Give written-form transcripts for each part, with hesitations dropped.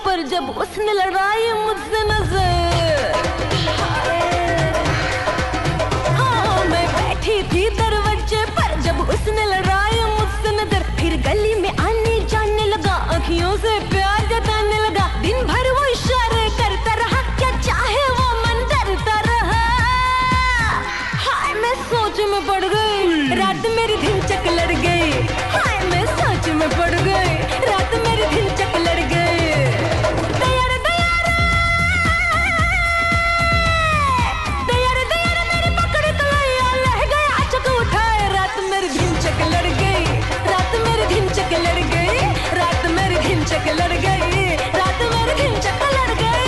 पर जब उसने लड़ाई मुझसे नजर, हाँ मैं बैठी थी दरवाजे पर जब उसने लड़ाई मुझसे नजर। फिर गली में आने जाने लगा, आँखियों से प्यार जताने लगा। दिन भर वो इशारे करता रहा, क्या चाहे वो मन डरता रहा। हाय मैं सोच में पड़ गई, रात मेरी धिनचक लड़ गई। हाय मैं सोच में पड़ गई, रात मेरी धिनचक लड़ गई। दयार दयार दयार दयार मेरी पकड़ कलैया लह गया, अचक उठाए रात मेरी धिनचक लड़ गई। रात मेरी धिनचक लड़ गई, रात मेरी धिनचक लड़ गई, रात मेरी धिनचक लड़ गई।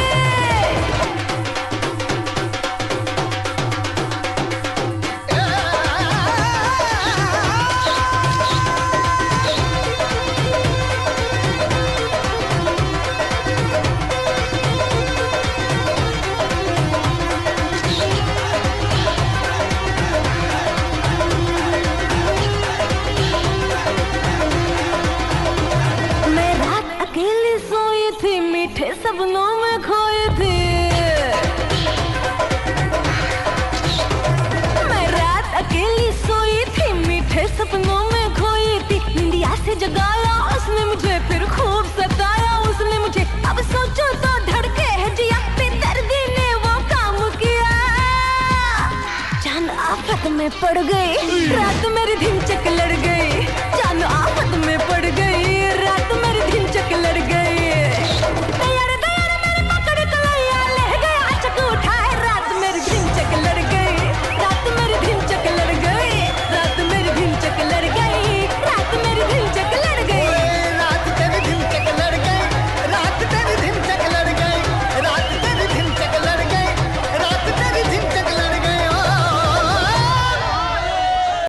मैं रात अकेली सोई थी, मीठे सपनों में खोई थी। मैं रात अकेली सोई थी, मीठे सपनों में खोई थी। निंदिया से जगाया उसने मुझे, फिर खूब सताया उसने मुझे। अब सोचो तो धड़के है जिया, बेदर्दी ने वो काम किया। चांद आफत में पड़ गई, रात मेरी